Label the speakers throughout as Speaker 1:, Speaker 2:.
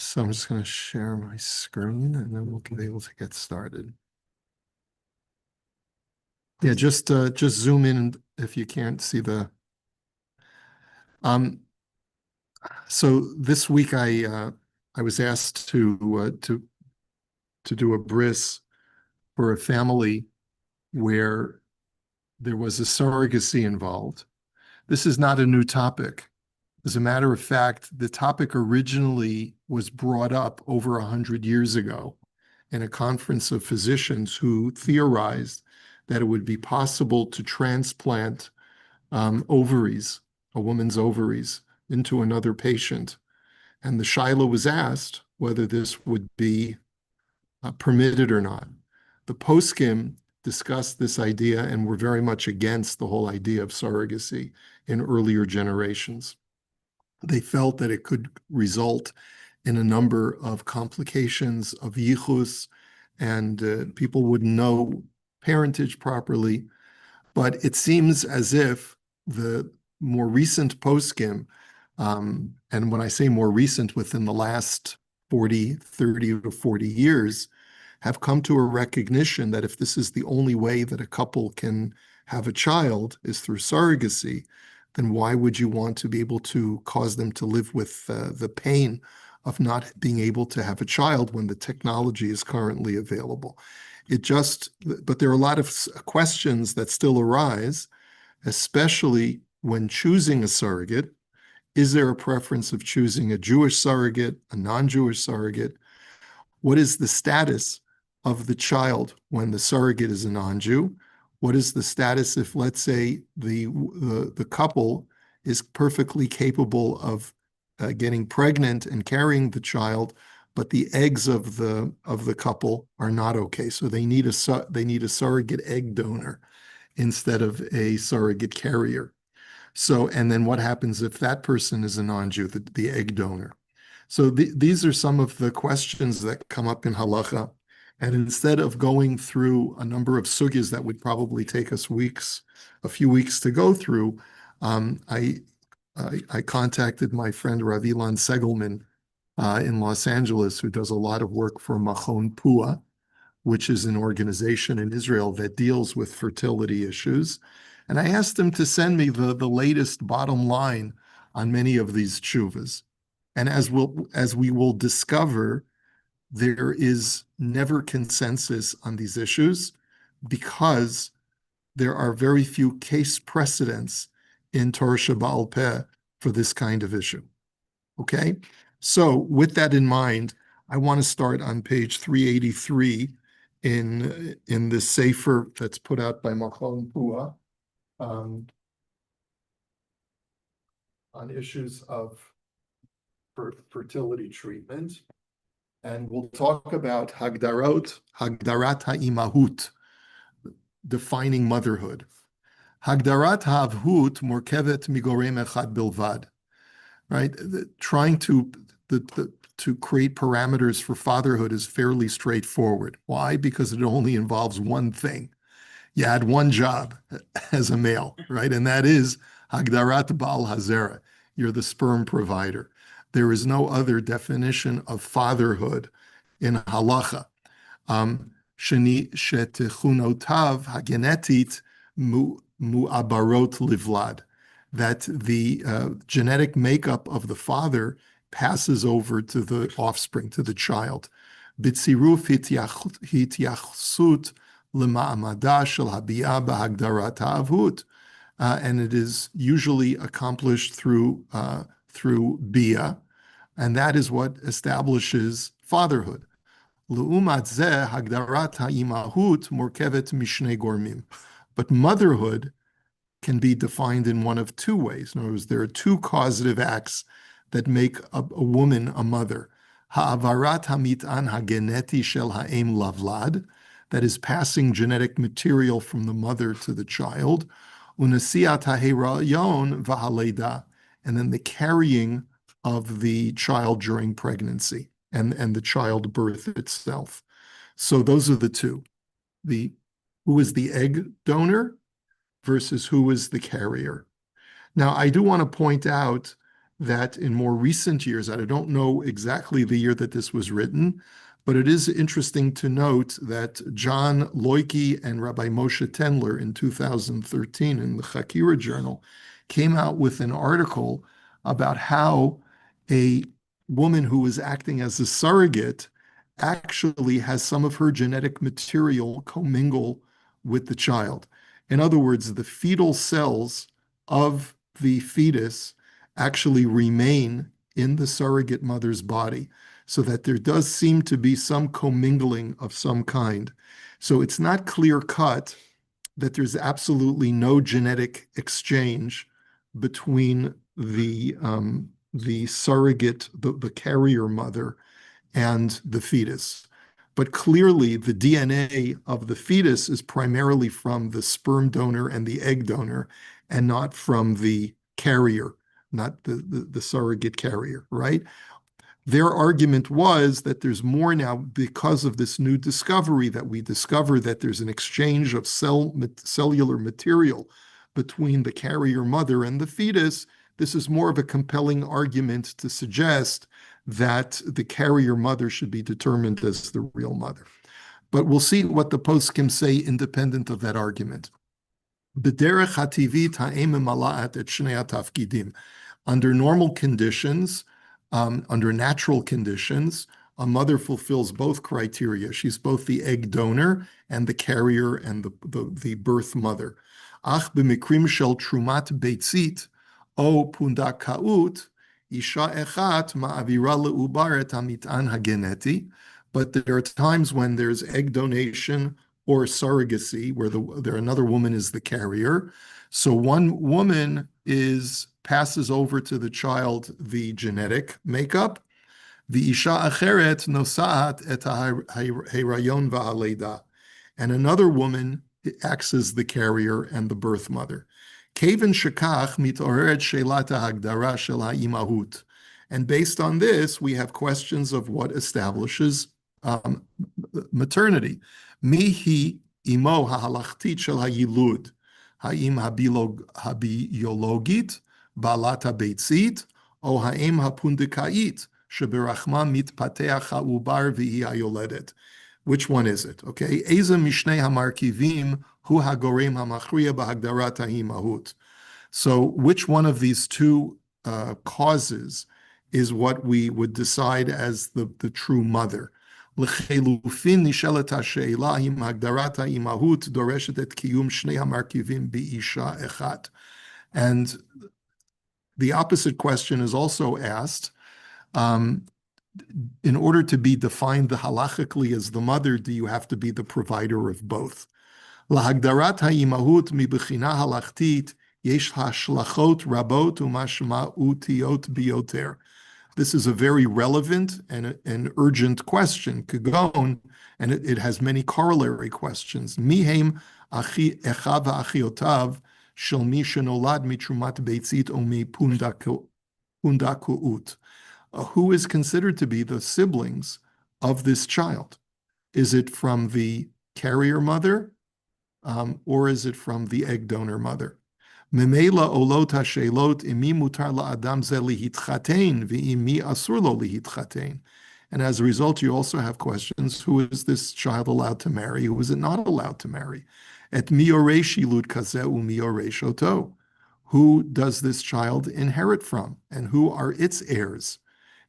Speaker 1: So I'm just going to share my screen and then we'll be able to get started. Yeah, just zoom in if you can't see the. So this week I was asked to do a bris for a family where there was a surrogacy involved. This is not a new topic. As a matter of fact, the topic originally was brought up over 100 years ago in a conference of physicians who theorized that it would be possible to transplant ovaries, a woman's ovaries, into another patient. And the Shiloh was asked whether this would be permitted or not. The poskim discussed this idea and were very much against the whole idea of surrogacy in earlier generations. They felt that it could result in a number of complications of yichus, and people wouldn't know parentage properly. But it seems as if the more recent poskim, and when I say more recent, within the last 30 to 40 years, have come to a recognition that if this is the only way that a couple can have a child is through surrogacy, then why would you want to be able to cause them to live with the pain of not being able to have a child when the technology is currently available? But there are a lot of questions that still arise, especially when choosing a surrogate. Is there a preference of choosing a Jewish surrogate, a non-Jewish surrogate? What is the status of the child when the surrogate is a non-Jew? What is the status if, let's say, the couple is perfectly capable of getting pregnant and carrying the child, but the eggs of the couple are not okay? So they need a surrogate egg donor instead of a surrogate carrier. So, and then what happens if that person is a non-Jew, the egg donor? So these are some of the questions that come up in halacha. And instead of going through a number of sugyas that would probably take us a few weeks to go through, I contacted my friend Rav Ilan Segelman in Los Angeles, who does a lot of work for Machon Pua, which is an organization in Israel that deals with fertility issues. And I asked him to send me the latest bottom line on many of these tshuvas. And as we will discover, there is never consensus on these issues because there are very few case precedents in Torah Sheba'al Peh for this kind of issue. Okay? So with that in mind, I want to start on page 383 in the Sefer that's put out by Machon Pua on issues of fertility treatment. And we'll talk about Hagdarat ha'imahut, defining motherhood. Hagdarat ha'avhut morkevet migorem echad bilvad, right? Trying to create parameters for fatherhood is fairly straightforward. Why? Because it only involves one thing. You had one job as a male, right? And that is Hagdarat Baal Hazera. You're the sperm provider. There is no other definition of fatherhood in halacha. Sheni shetechunotav hagenetit mu'abarot livlad. That the genetic makeup of the father passes over to the offspring, to the child. B'tziruf hityachsut lema'amada shel habiyah b'hagdarat ha'avhut. And it is usually accomplished through bia, and that is what establishes fatherhood. L'umat zeh hagdarat ha'imahut morkevet mishnei gormim. But motherhood can be defined in one of two ways. In other words, there are two causative acts that make a woman a mother. Ha'avarat ha'mit'an hageneti shel ha'em lavlad, that is passing genetic material from the mother to the child. Unasiat ha'herayon v'haleda, and then the carrying of the child during pregnancy and the childbirth itself. So those are the two. Who is the egg donor versus who is the carrier. Now, I do want to point out that in more recent years, and I don't know exactly the year that this was written, but it is interesting to note that John Loike and Rabbi Moshe Tendler in 2013 in the Chakira Journal came out with an article about how a woman who is acting as a surrogate actually has some of her genetic material commingle with the child. In other words, the fetal cells of the fetus actually remain in the surrogate mother's body, so that there does seem to be some commingling of some kind. So it's not clear cut that there's absolutely no genetic exchange between the surrogate, the carrier mother, and the fetus. But clearly, the DNA of the fetus is primarily from the sperm donor and the egg donor, and not from the carrier, not the surrogate carrier, right? Their argument was that there's more now because of this new discovery, that we discover that there's an exchange of cellular material between the carrier mother and the fetus. This is more of a compelling argument to suggest that the carrier mother should be determined as the real mother. But we'll see what the poskim say independent of that argument. B'derech hativit ha'em mala'at et shnei hatafkidim. Under normal conditions, under natural conditions, a mother fulfills both criteria. She's both the egg donor and the carrier and the birth mother. Ach b'mikrim shel trumat beitzit o pundakaut, isha echat ma'avira le'ubar et hamit'an hageneti. But there are times when there's egg donation or surrogacy, where another woman is the carrier. So one woman passes over to the child the genetic makeup. The isha acheret nosaat et ha'hirayon va'aleida. And another woman acts as the carrier and the birth mother. Keven shekach mit'oreret shelat ha'hagdara shel ha'imahut. And based on this, we have questions of what establishes maternity. Mihi imo ha'halachtit shel ha'yilud. Ha'im habiologit, balat ha'beitzit, o ha'im ha'pundikait, sheberachma mitpateach ha'ubar v'hi ha'yoledet. Which one is it? Okay. Eza mishnei hamarkivim hu hagorem hamachriya b'hagdarat ha'imahut. So which one of these two causes is what we would decide as the true mother? לחילופין נשאלת השאלה אם הגדרת האימהות דורשת את קיום שני המרכיבים באישה אחת. And the opposite question is also asked. In order to be defined halachically as the mother, do you have to be the provider of both? להגדרת האימהות מבחינה הלכתית יש השלכות רבות ומשמעותיות ביותר. This is a very relevant and an urgent question, Kagon, and it has many corollary questions. Mihem achi echav achiotav shel mi shenolad mitrumat beitzit o mi pundakuut. Who is considered to be the siblings of this child? Is it from the carrier mother, or is it from the egg donor mother? Memela olot hashelot imi mutar la'adam ze lihitchatein v'imi asur lo lihitchatein. And as a result, you also have questions: who is this child allowed to marry? Who is it not allowed to marry? Et mi yoreh shilud kazeh u'mi yoreh shoto. Who does this child inherit from, and who are its heirs?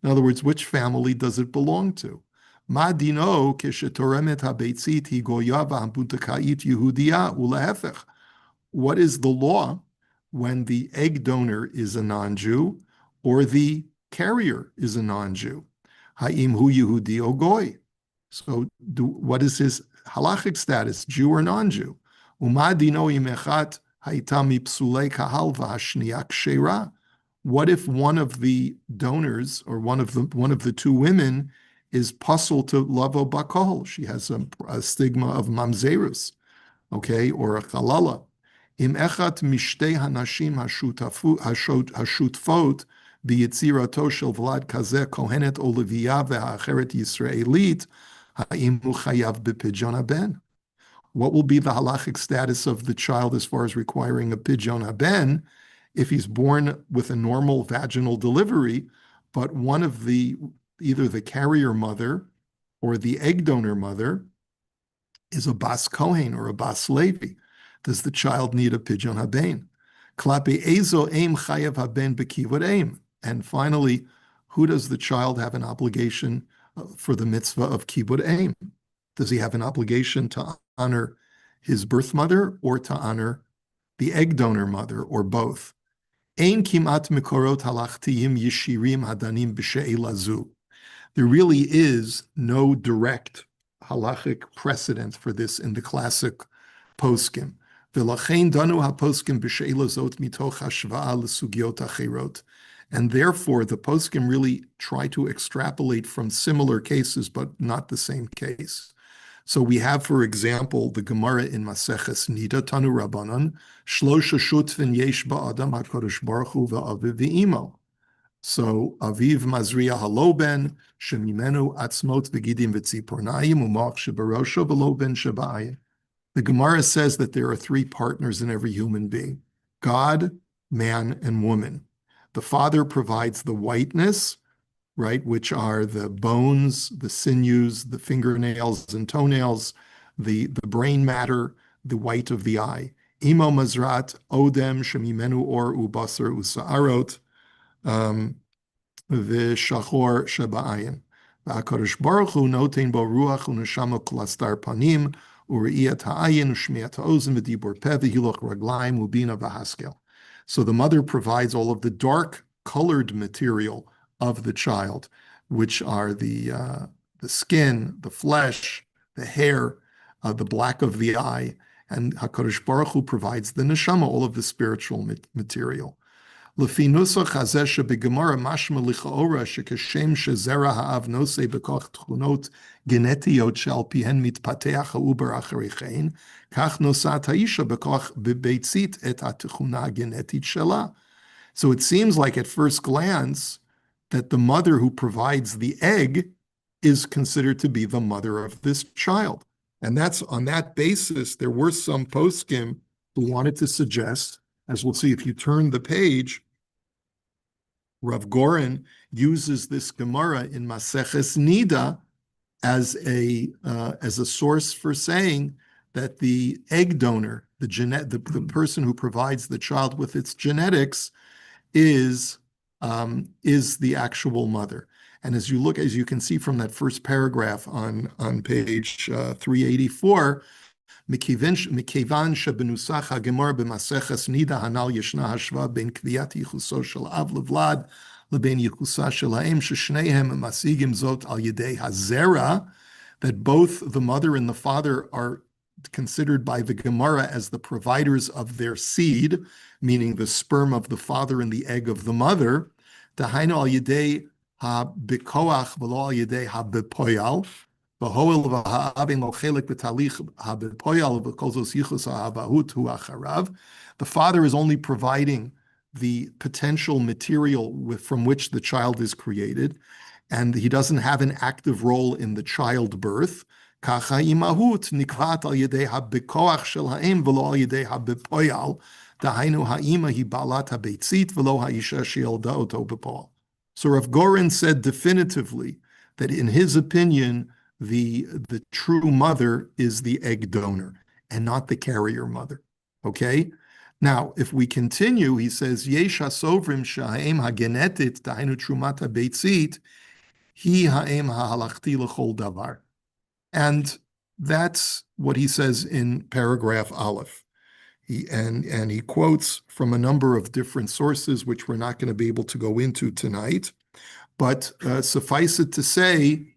Speaker 1: In other words, which family does it belong to? Ma dino keshetoremet habeitzit hi goya v'hampundakait Yehudiya ulehefech. What is the law when the egg donor is a non-Jew or the carrier is a non-Jew? Ha'im hu Yehudi o goy. So what is his halachic status, Jew or non-Jew? Uma dino im echat ha'ita mipsulei kahal v'hashniya kshera. What if one of the donors or one of the two women is puzzle to lavo bakol? She has a stigma of mamzerus, okay, or a chalala. Im echat mishtei hanashim hashutfot biyitzirato shel vlad kazeh kohenet o leviya ve'acheret Yisraelit ha'im hu chayav b'pidyon haben. What will be the halachic status of the child as far as requiring a pidyon haben? if he's born with a normal vaginal delivery, but one of either the carrier mother or the egg donor mother is a bas Kohen or a bas Levi, does the child need a pidyon haben? Klape ezo eim chayav haben bekivod eim. And finally, who does the child have an obligation for the mitzvah of kibud eim? Does he have an obligation to honor his birth mother or to honor the egg donor mother, or both? Ein kimat mikorot halachtiyim yeshirim hadanim b'she'ela zu. There really is no direct halachic precedent for this in the classic poskim. V'lachein danu haposkim b'she'ela zot mitoch hashva'a l'sugyot acherot. And therefore, the poskim really try to extrapolate from similar cases, but not the same case. So we have, for example, the Gemara in Maseches Nida, Tanu Rabbanan, Shlosha Shutvin Yesh Ba'adam HaKadosh Baruch Hu V'Aviv V'Imo. So Aviv Mazriya Haloben, Shemimenu Atzmot V'Gidim V'Tzipornayim, Umach Shebarosho V'Loben Shaba'ayim. The Gemara says that there are three partners in every human being: God, man, and woman. The Father provides the whiteness, right, which are the bones, the sinews, the fingernails and toenails, the brain matter, the white of the eye. Imo mazrat odem shemimenu or ubasar usa'arot v'shachor sheba'ayin. V'akadosh baruch hu notein bo ruach u'neshama k'lastar panim u're'iyat ha'ayin u'shmiat ha'ozim v'dibor peh v'hiloch raglaim u'bina v'haskel. So the mother provides all of the dark colored material of the child, which are the skin, the flesh, the hair, the black of the eye, and HaKadosh Baruch Hu provides the neshama, all of the spiritual material. Lefi nusach hazeh shebegemara mashma lichaora shekashem shezera ha'av nosei bekoch tchunot genetiot shal pihen mitpateach ha'uber acharichein, kach nosat ha'isha bekoch bebeitzit et ha'tchuna genetit shela. So it seems like at first glance that the mother who provides the egg is considered to be the mother of this child. And that's on that basis, there were some poskim who wanted to suggest, as we'll see if you turn the page, Rav Goren uses this Gemara in Maseches Nida as a source for saying that the egg donor, the person who provides the child with its genetics, is the actual mother. And as you can see from that first paragraph on page 384, Mikivan shebenusach hagemar b'maseches nida hanal yeshna hashva ben kviyat yichuso shel av levlad leben yichusa shel ha'em sheshneihem masigim zot al yedei hazera, that both the mother and the father are considered by the Gemara as the providers of their seed, meaning the sperm of the father and the egg of the mother. Dahainu al yedei ha-bikoach v'lo al yedei ha-bepoyal, v'hoel v'ha'abin lo chelik b'talich ha-bepoyal v'kol zos yichus ha'avahut hu acharav. The father is only providing the potential material from which the child is created, and he doesn't have an active role in the childbirth. Kacha imahut nikvat al yedei ha-bekoach shel ha'em v'lo al yedei ha-bepoyal. Dahainu ha'ima hi balat ha'beitzit v'lo ha'isha she'yolda oto b'poal. So Rav Goren said definitively that in his opinion, the true mother is the egg donor and not the carrier mother. Okay? Now, if we continue, he says, Yesh ha'sovrim sha'ha'em ha'genetit dahainu trumat ha'beitzit hi ha'em ha'halachti l'chol davar. And that's what he says in paragraph Aleph. He quotes from a number of different sources, which we're not going to be able to go into tonight. But suffice it to say,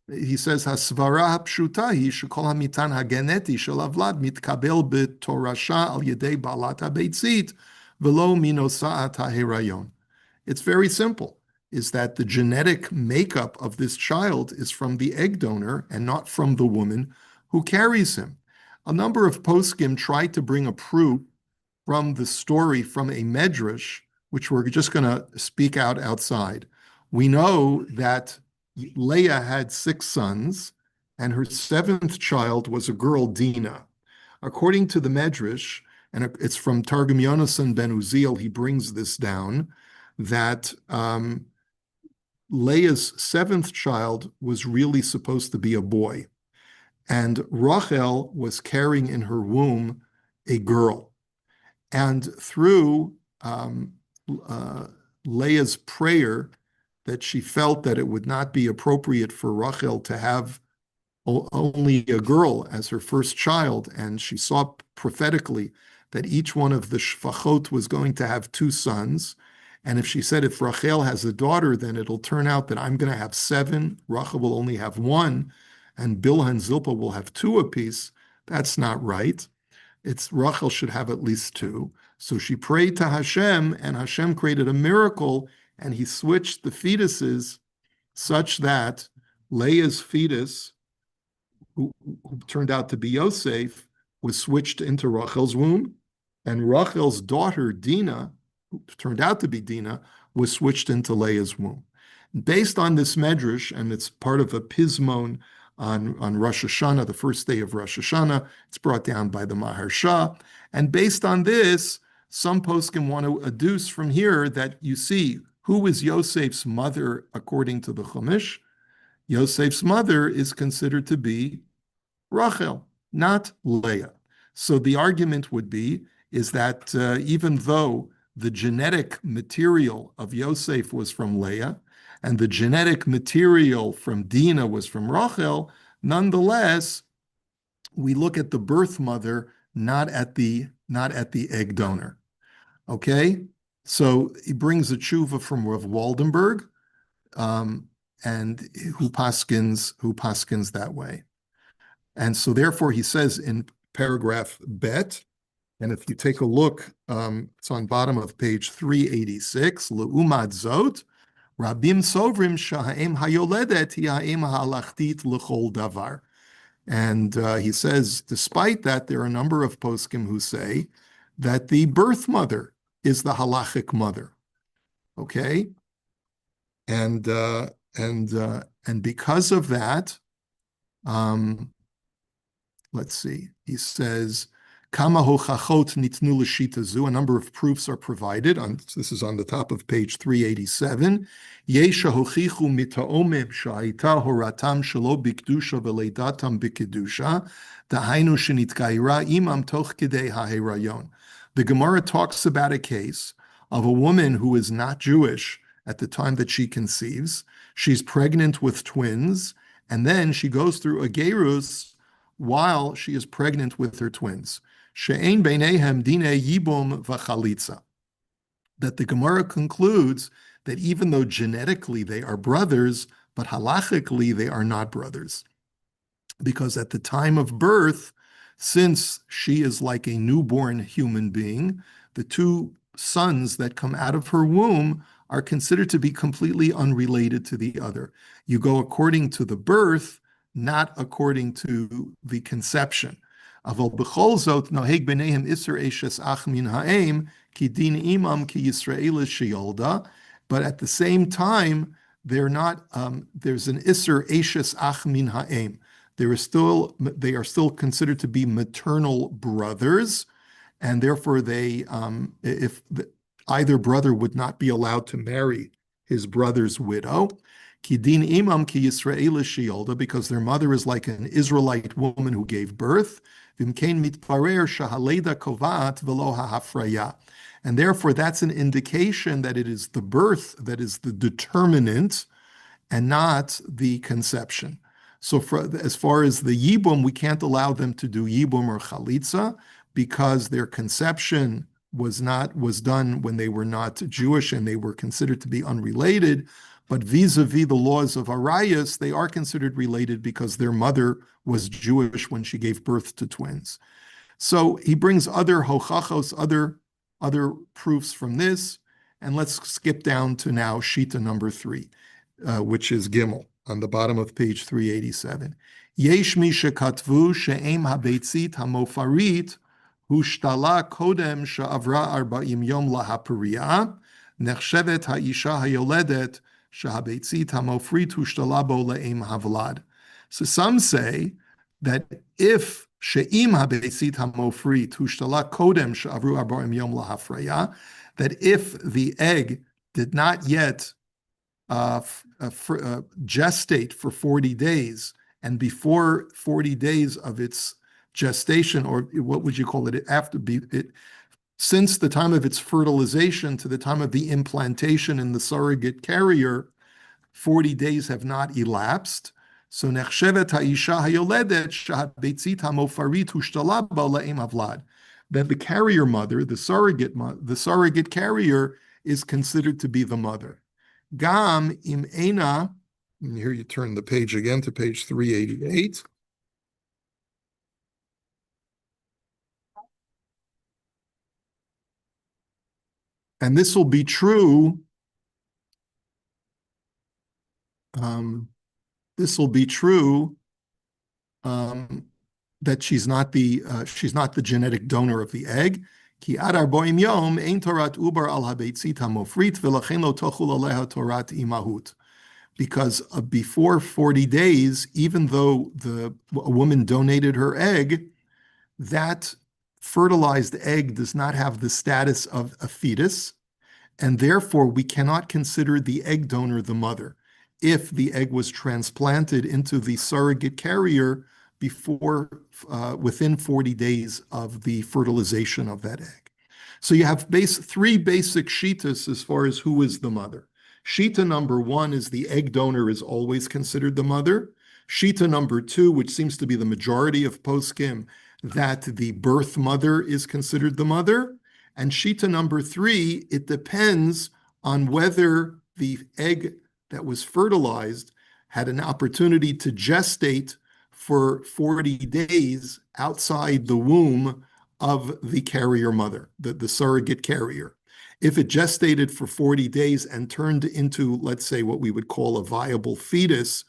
Speaker 1: he says, "Hasvara hapshuta hi shekol hamitan hageneti shel avlad mitkabel betorasha al yedei balat habeitzit velo minosa'at haherayon." It's very simple, is that the genetic makeup of this child is from the egg donor and not from the woman who carries him. A number of poskim tried to bring a proof from the story from a medrash, which we're just going to speak out outside. We know that Leah had 6 sons, and her 7th child was a girl, Dinah. According to the medrash, and it's from Targum Yonasan ben Uziel, he brings this down, that Leah's seventh child was really supposed to be a boy, and Rachel was carrying in her womb a girl. And through Leah's prayer, that she felt that it would not be appropriate for Rachel to have only a girl as her first child, and she saw prophetically that each one of the shfachot was going to have two sons. And if she said, if Rachel has a daughter, then it'll turn out that I'm going to have seven, Rachel will only have one, and Bilhah and Zilpah will have two apiece. That's not right. It's Rachel should have at least two. So she prayed to Hashem, and Hashem created a miracle, and he switched the fetuses such that Leah's fetus, who turned out to be Yosef, was switched into Rachel's womb, and Rachel's daughter, Dinah, who turned out to be Dinah, was switched into Leah's womb. Based on this medrash, and it's part of a pismon on Rosh Hashanah, the first day of Rosh Hashanah, it's brought down by the Maharsha, and based on this, some poskim want to adduce from here that you see, who is Yosef's mother according to the Chumash? Yosef's mother is considered to be Rachel, not Leah. So the argument would be is that even though the genetic material of Yosef was from Leah, and the genetic material from Dinah was from Rachel, nonetheless, we look at the birth mother, not at the egg donor. Okay? So he brings a tshuva from Rav Waldenberg, and who paskins that way. And so therefore he says in paragraph bet, and if you take a look, it's on bottom of page 386, Le'umad zot, Rabim sovrim sha'em hayoledet hi ha'em halachtit l'chol davar. And he says, despite that, there are a number of poskim who say that the birth mother is the halachic mother. Okay? And because of that, let's see, he says, Kama hochachot nitnu l'shita zu, a number of proofs are provided. This is on the top of page 387. Yesha hochichu mita'omim sha'ita horatam shelo bikdusha v'leidatam bikidusha, dahainu shenitgaira imam toch kidei ha'herayon. The Gemara talks about a case of a woman who is not Jewish at the time that she conceives. She's pregnant with twins, and then she goes through a gerus while she is pregnant with her twins. She'ein beinehem dinei yibum v'chalitza. That the Gemara concludes that even though genetically they are brothers, but halachically they are not brothers. Because at the time of birth, since she is like a newborn human being, the two sons that come out of her womb are considered to be completely unrelated to the other. You go according to the birth, not according to the conception. Aval b'chol zot noheg b'neihem iser eshes ach min ha'em ki din imam ki Yisraelis sheyolda. But at the same time, they're not. There's an iser eshes ach min ha'em. They are still considered to be maternal brothers, and therefore either brother would not be allowed to marry his brother's widow. Ki din imam ki Yisraelis sheyolda, because their mother is like an Israelite woman who gave birth. V'imkein mitparer shahaleda kovat v'lo ha'hafraya. And therefore, that's an indication that it is the birth that is the determinant and not the conception. So as far as the yibum, we can't allow them to do yibum or chalitza because their conception was done when they were not Jewish and they were considered to be unrelated. But vis-a-vis the laws of Arayas, they are considered related because their mother was Jewish when she gave birth to twins. So he brings other hochachos, other proofs from this, and let's skip down to now Shita number 3, which is Gimel on the bottom of page 387. Yesh mi shekatvu she'em habeitzit hamofarit hushtala kodem she'avra 40 yom lahapuriya nechshevet ha'isha hayoledet she'habeitzit hamofrit hushtala bo le'em havlad. So some say that if שאם הביצית המופרית הושתלה קודם שעברו 40 יום להפריה, that if the egg did not yet gestate for 40 days, and before 40 days of its gestation, or what would you call it, since the time of its fertilization to the time of the implantation in the surrogate carrier, 40 days have not elapsed. So nechshevet ha'isha hayoledet shehabitzit hamofarit hushtala ba la'im havlad. Then the carrier mother, the surrogate carrier, is considered to be the mother. Gam im ena, and here you turn the page again to page 388. And this will be true. This will be true that she's not the genetic donor of the egg. Ki ad 40 yom ein torat ubar al habitzit hamofrit v'lachen lo tochul aleha torat imahut. Because before 40 days, even though a woman donated her egg, that fertilized egg does not have the status of a fetus, and therefore we cannot consider the egg donor the mother if the egg was transplanted into the surrogate carrier within 40 days of the fertilization of that egg. So you have three basic shitas as far as who is the mother. Shita number one is the egg donor is always considered the mother. Shita number two, which seems to be the majority of poskim, that the birth mother is considered the mother. And shita number three, it depends on whether the egg that was fertilized had an opportunity to gestate for 40 days outside the womb of the carrier mother, the surrogate carrier. If it gestated for 40 days and turned into, let's say, what we would call a viable fetus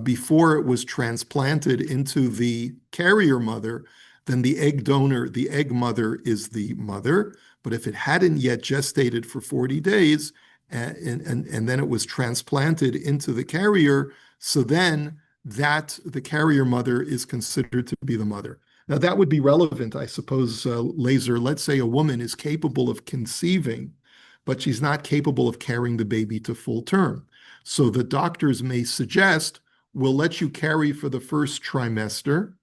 Speaker 1: before it was transplanted into the carrier mother, then the egg donor, the egg mother, is the mother. But if it hadn't yet gestated for 40 days and then it was transplanted into the carrier, so then the carrier mother is considered to be the mother. Now, that would be relevant, I suppose, Laser. Let's say a woman is capable of conceiving, but she's not capable of carrying the baby to full term. So the doctors may suggest, we'll let you carry for the first trimester,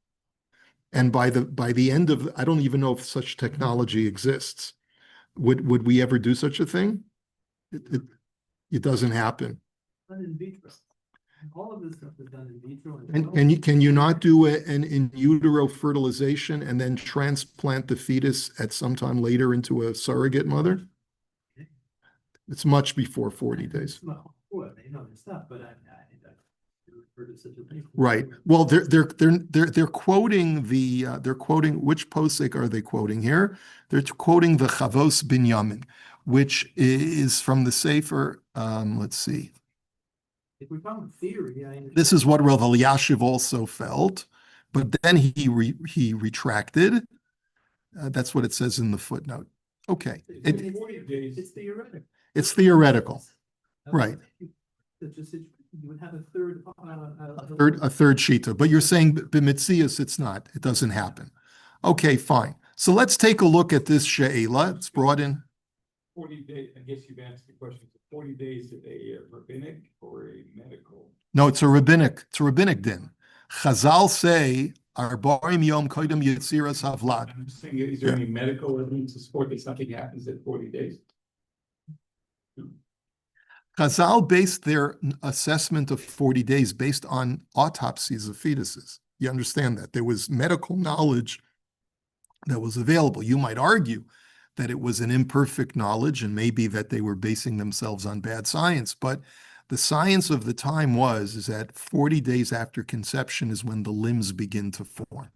Speaker 1: and by the end of, I don't even know if such technology exists. Would we ever do such a thing? It doesn't happen.
Speaker 2: In vitro. All of this stuff is done in vitro.
Speaker 1: And can you not do an in utero fertilization and then transplant the fetus at some time later into a surrogate mother? It's much before 40 days.
Speaker 2: Well, they know their stuff, but I heard of such a thing.
Speaker 1: Right. Well, they're quoting which posek are they quoting here? They're quoting the Chavos Binyamin, which is from the Sefer. Let's see.
Speaker 2: If we found theory,
Speaker 1: this is what Rav Elyashiv also felt, but then he retracted. That's what it says in the footnote. Okay.
Speaker 2: It's theoretical.
Speaker 1: It's theoretical, right?
Speaker 2: You would have a third
Speaker 1: shita, but you're saying b'mitzias it's not. It doesn't happen. Okay, fine. So let's take a look at this she'ela. It's brought in
Speaker 3: 40 days. I guess you've answered the question. 40 days is a rabbinic or a medical?
Speaker 1: No, it's a rabbinic din. Chazal say, Arbaim yom koidem yetziras havlad.
Speaker 3: I'm saying, is there any medical evidence to support that something happens at 40 days?
Speaker 1: Chazal based their assessment of 40 days based on autopsies of fetuses. You understand that? There was medical knowledge that was available. You might argue that it was an imperfect knowledge and maybe that they were basing themselves on bad science, but the science of the time is that 40 days after conception is when the limbs begin to form.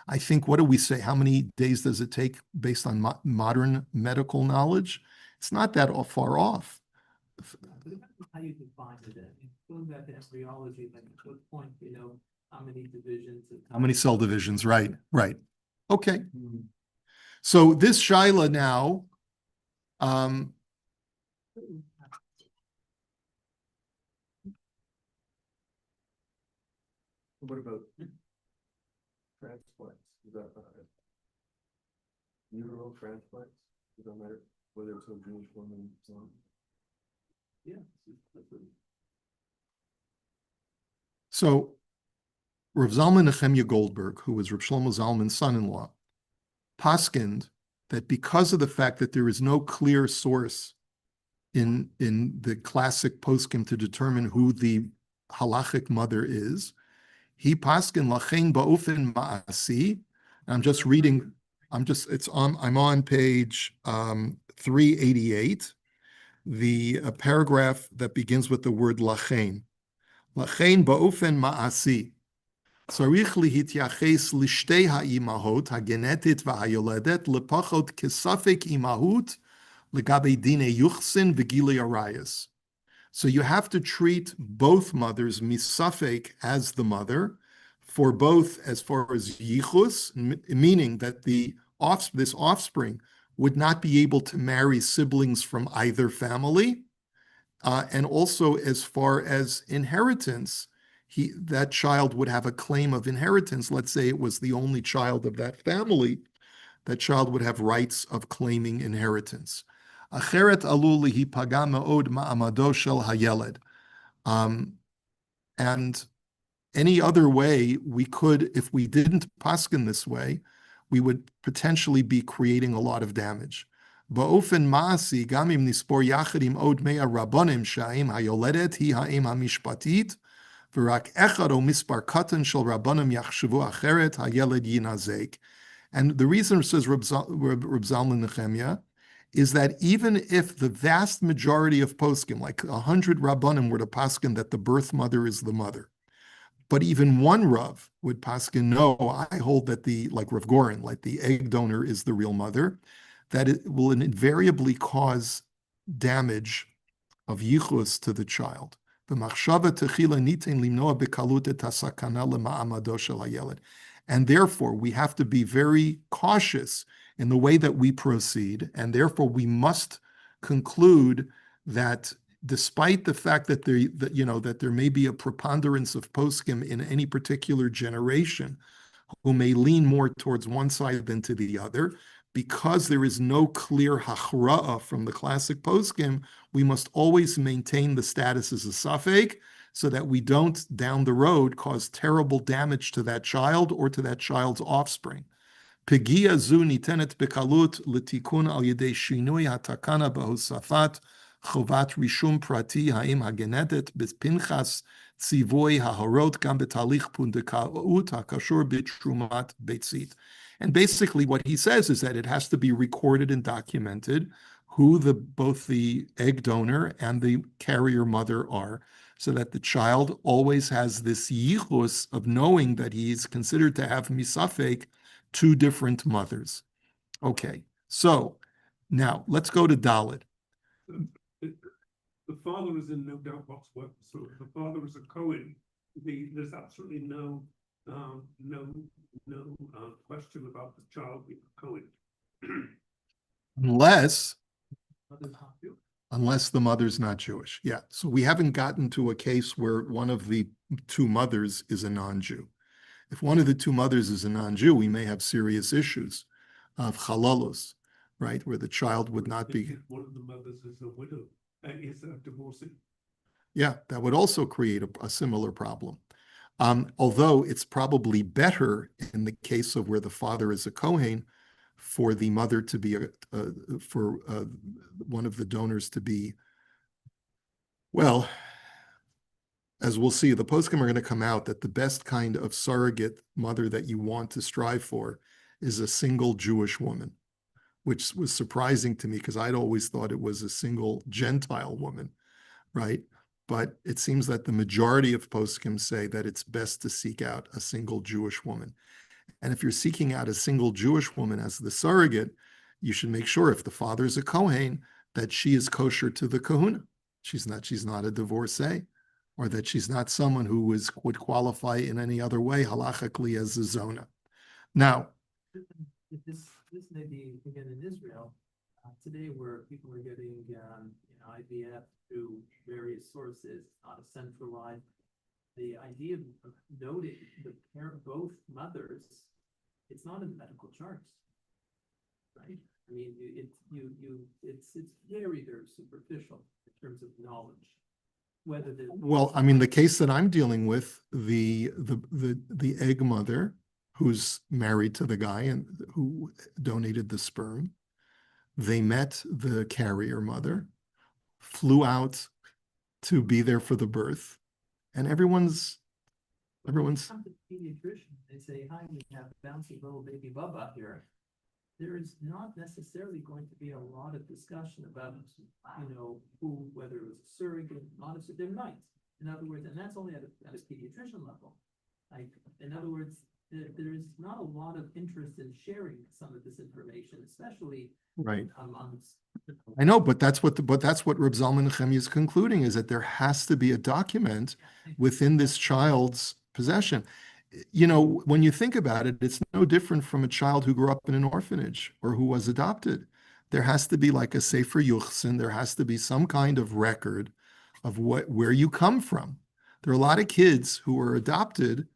Speaker 1: I think, what do we say? How many days does it take based on modern medical knowledge? It's not that far off.
Speaker 2: How you define it? Going back to embryology, like at what point, how many divisions?
Speaker 1: How many cell divisions? Right. Okay. So this shaila now,
Speaker 2: what about
Speaker 4: transplants, is that uterine transplants, it don't matter whether it's a Jewish woman,
Speaker 2: Yeah.
Speaker 1: So Rav Zalman Nechemya Goldberg, who was Rav Shlomo Zalman's son-in-law, paskined that because of the fact that there is no clear source in the classic poskim to determine who the halachic mother is, he paskin lachein ba'ofen ma'asi. I'm just reading. I'm on page 388. The paragraph that begins with the word lachein. Lachein ba'ofen ma'asi. צריך להתייחס לשתי האימהות, הגנטית והיולדת, לפחות כספק אימהות לגבי דיני יוחסין וגילי arayos. So you have to treat both mothers misafek as the mother for both as far as yichus, meaning that this offspring would not be able to marry siblings from either family, and also as far as inheritance, that child would have a claim of inheritance. Let's say it was the only child of that family, that child would have rights of claiming inheritance. Acheret alul lihipaga me'od ma'amado shel hayeled. And any other way we could, if we didn't paskin this way, we would potentially be creating a lot of damage. Ba'ofen ma'asi gam im nispor yachad im od mea rabbonim sha'im hayoledet hi ha'im hamishpatit v'rak echad o mispar katan shel rabbonim yachshavu acheret hayeled yinazek. And the reason, says Reb Zalman Nechemya, is that even if the vast majority of poskim, like 100 rabbanim, were to paskin that the birth mother is the mother, but even one Rav would paskin, no, I hold that like Rav Goren, like the egg donor is the real mother, that it will invariably cause damage of yichus to the child. And therefore, we have to be very cautious in the way that we proceed, and therefore we must conclude that despite the fact that there may be a preponderance of poskim in any particular generation who may lean more towards one side than to the other, because there is no clear hachra'ah from the classic poskim, we must always maintain the status as a safek, so that we don't down the road cause terrible damage to that child or to that child's offspring. Pegia zu nitenet bekalut letikun al yedei shinui hatakana bahosafat chovat rishum prati haim hagenetet b'pinchas tzivoi haharot gam betalich pundekaut hakashur b'trumat beitzit. And basically what he says is that it has to be recorded and documented who both the egg donor and the carrier mother are, so that the child always has this yichus of knowing that he is considered to have misafek, two different mothers. Okay, so now let's go to Dalit.
Speaker 5: The father is in no doubt box work, so the father is a Cohen. There's absolutely no question about the child being a Cohen.
Speaker 1: Unless the mother's not Jewish. Yeah, so we haven't gotten to a case where one of the two mothers is a non-Jew. If one of the two mothers is a non-Jew, we may have serious issues of halalos, right, where the child would not be.
Speaker 5: One of the mothers is a widow, is a divorcee.
Speaker 1: Yeah, that would also create a similar problem. Although it's probably better in the case of where the father is a Kohen for the mother to be, one of the donors to be, well, as we'll see, the poskim are going to come out that the best kind of surrogate mother that you want to strive for is a single Jewish woman, which was surprising to me because I'd always thought it was a single Gentile woman, right? But it seems that the majority of poskim say that it's best to seek out a single Jewish woman. And if you're seeking out a single Jewish woman as the surrogate, you should make sure if the father is a Kohen, that she is kosher to the kahuna. She's not a divorcee, or that she's not someone who would qualify in any other way halachically as a zona. Now,
Speaker 2: this may be again in Israel today, where people are getting IVF through various sources, not a centralized the idea of noting the parent, both mothers, it's not in the medical charts. Right? I mean, it's very, very superficial in terms of knowledge. Whether the
Speaker 1: Well, I mean, the case that I'm dealing with, the egg mother who's married to the guy and who donated the sperm, they met the carrier mother, flew out to be there for the birth, and everyone's
Speaker 2: come to the pediatrician, they say, hi, we have bouncy little baby Bubba here. There is not necessarily going to be a lot of discussion about, who, whether it was a surrogate, not a surrogate, there might. In other words, and that's only at a pediatrician level. Like, in other words, there is not a lot of interest in sharing some of this information, especially
Speaker 1: right.
Speaker 2: amongst.
Speaker 1: I know, but that's what Reb Zalman Nechemia is concluding, is that there has to be a document within this child's possession. When you think about it, it's no different from a child who grew up in an orphanage or who was adopted. There has to be like a Sefer Yuchsin. There has to be some kind of record of where you come from. There are a lot of kids who were adopted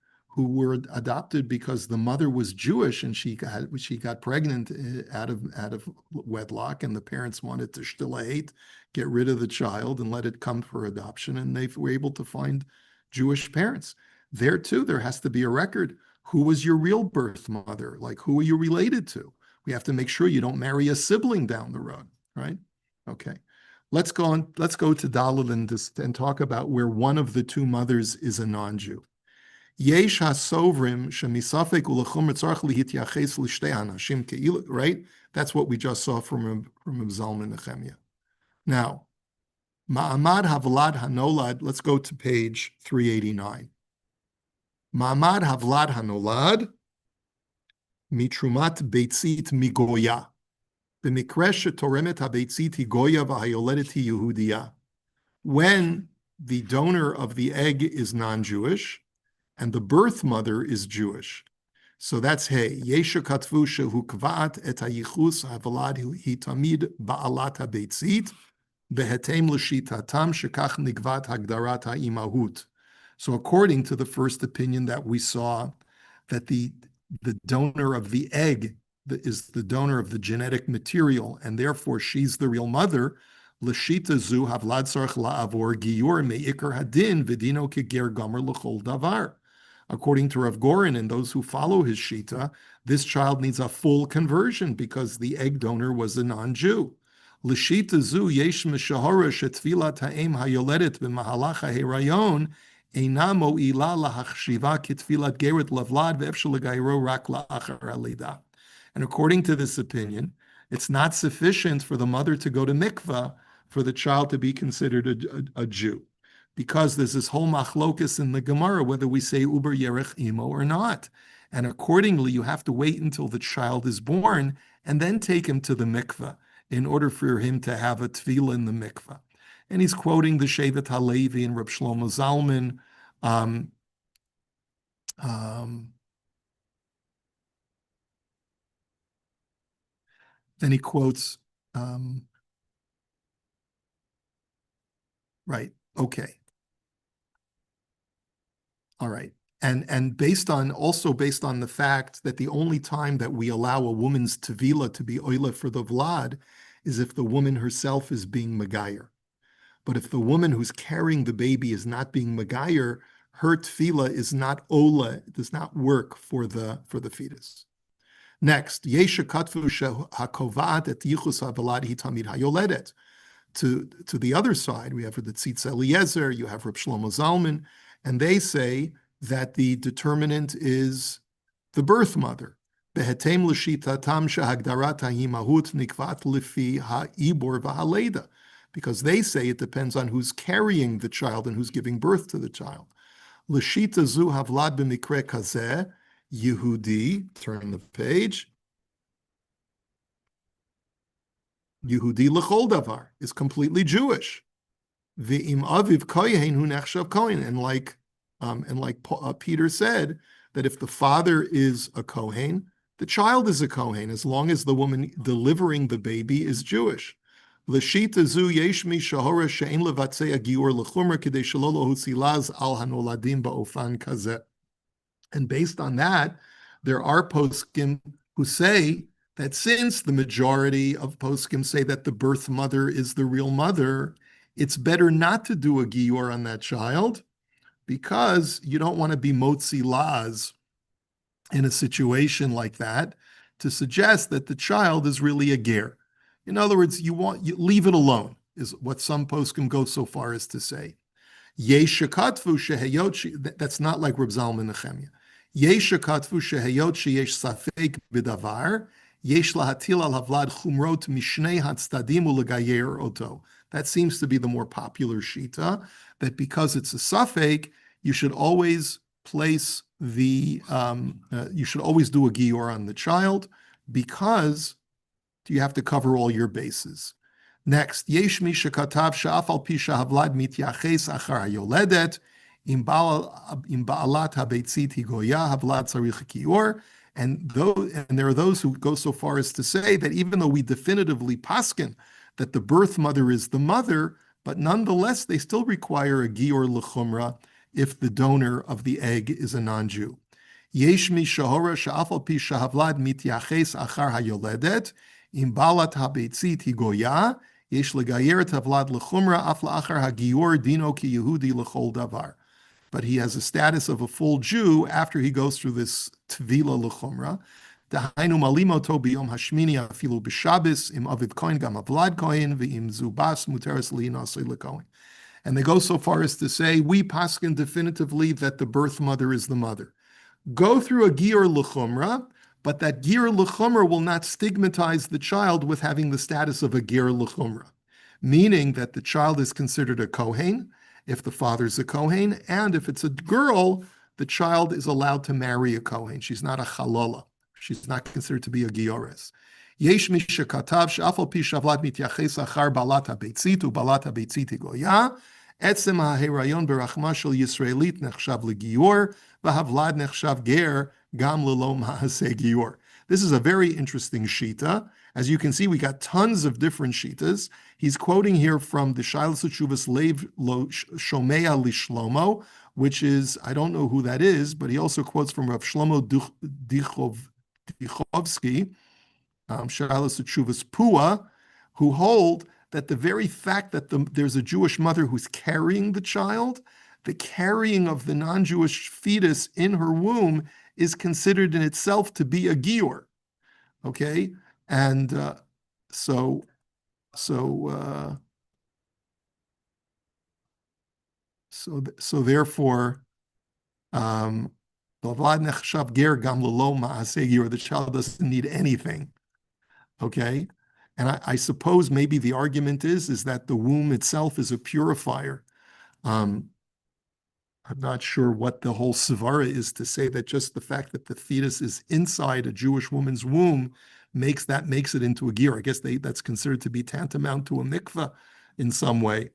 Speaker 1: because the mother was Jewish and she got pregnant out of wedlock, and the parents wanted to shtillate, get rid of the child and let it come for adoption, and they were able to find Jewish parents. There too, there has to be a record. Who was your real birth mother? Like, who are you related to? We have to make sure you don't marry a sibling down the road, right? Okay. Let's go to Dalil and talk about where one of the two mothers is a non-Jew. Yesh hasovrim shemisafek ulachum tzarich lihityaches l'shtei anashim ke'ilu, right? That's what we just saw from Zalman Nechemia. Now, Ma'amad Havlad Hanolad, let's go to page 389. Ma'amad Havlad Hanolad mitrumat beitzit migoya. B'mikra shetoremet habeitzit hi goya v'hayoledet hi Yehudiya. When the donor of the egg is non-Jewish and the birth mother is Jewish. So that's hey. Yesha katvu shehu kvaat et hayichus havlad hi tamid ba'alat habeitzit behetem l'shitatam shekach nigvat hagdarat ha'imahut. So according to the first opinion that we saw, that the donor of the egg is the donor of the genetic material, and therefore she's the real mother. L'shita zu havlad tzarich la'avor giur me'ikar hadin v'dino keger gomer l'chol davar. According to Rav Gorin and those who follow his shita, this child needs a full conversion because the egg donor was a non-Jew. L'shita zu yesh mishahara shetfilat ha'em hayoledet b'mahalach ha'herayon eina mo'ila lahachshiva kitfilat geret lavlad ve'efshel l'gayro rak la'achar halida. And according to this opinion, it's not sufficient for the mother to go to mikvah for the child to be considered a Jew, because there's this whole machlokus in the Gemara whether we say uber yerech imo or not. And accordingly, you have to wait until the child is born and then take him to the mikvah in order for him to have a tefillah in the mikvah. And he's quoting the Shevet HaLevi and Reb Shlomo Zalman. Then he quotes, right, okay. All right. And based on the fact that the only time that we allow a woman's tevila to be oila for the vlad is if the woman herself is being megayer. But if the woman who's carrying the baby is not being megayer, her tefila is not ola, it does not work for the fetus. Next, Yesha Katvu Hakovat et Yichus Havelad Hitamid Hayoledet. To the other side, we have the Tzitz Eliezer, you have Reb Shlomo Zalman, and they say that the determinant is the birth mother. Behetem l'shitatam shehagdarat ha'imahut nikvat lifi ha'ibor v'haleda, because they say it depends on who's carrying the child and who's giving birth to the child. L'shita zu havlad b'mikre kazeh Yehudi, turn the page. Yehudi l'chol davar is completely Jewish. V'im aviv kohen hu nechshav kohen, and like Peter said, that if the father is a kohen, the child is a kohen, as long as the woman delivering the baby is Jewish. L'shita zu yesh mi shahora she'en levatzei giur lechumra kedei shelo lohutzi laz al hanoladim ba'ofan kazeh. And based on that, there are poskim who say that since the majority of poskim say that the birth mother is the real mother, it's better not to do a giur on that child because you don't want to be motzi laz in a situation like that to suggest that the child is really a ger. In other words, you leave it alone, is what some poskim go so far as to say. That's not like Reb Zalman Nechemia. Yesh shekatvu shehayot sheyesh safek b'davar, yesh lahatil al havlad chumrot mishnei hatzadim ulegayer oto. That seems to be the more popular shita, that because it's a safek, you should always place you should always do a gior on the child because you have to cover all your bases. Next, yesh mi shekatav she'af al pi shehavlad mityaches achar hayoledet im ba'alat habeitzit higoya havlad tzarich kior. And there are those who go so far as to say that even though we definitively paskin that the birth mother is the mother, but nonetheless they still require a gior l'chumra if the donor of the egg is a non-Jew. Yesh mi shahora she'af al pi shehavlad mityaches achar hayoledet im ba'alat habeitzit higoya. Yesh legayer tavlad lechumra af la'achar hagior dino ki Yehudi lechol davar. But he has a status of a full Jew after he goes through this tvila lechumra. Dahainu malimoto biyom hashmini afilu b'shabis im aviv kohen gam avlad kohen v'im zubas muteres li'nasei lekohen. And they go so far as to say, we paskin definitively that the birth mother is the mother. Go through a gior lechumra, but that ger l'chumra will not stigmatize the child with having the status of a ger l'chumra, meaning that the child is considered a kohen if the father's a kohen, and if it's a girl, the child is allowed to marry a kohen. She's not a chalola. She's not considered to be a giores. Yesh mi shekatav she'af al pi shavlat mityaches achar balat habeitzit ubalat habeitzit higoya etzem ha'herayon berachma shel Yisraelit nechshav legior v'havlad nechshav ger gam lelo ma'aseh gior. This is a very interesting shita. As you can see, we got tons of different shitas. He's quoting here from the Shilas Tshuvas Leiv Lo Shomea Lishlomo, which is, I don't know who that is, but he also quotes from Rav Shlomo Dichovsky, Shilas Tshuvas Pua, who hold that the very fact that there's a Jewish mother who's carrying the child, the carrying of the non-Jewish fetus in her womb is considered in itself to be a gior. Okay? And so therefore, the child doesn't need anything. Okay? And I suppose maybe the argument is that the womb itself is a purifier. I'm not sure what the whole svara is to say that just the fact that the fetus is inside a Jewish woman's womb makes it into a ger. I guess that's considered to be tantamount to a mikveh in some way.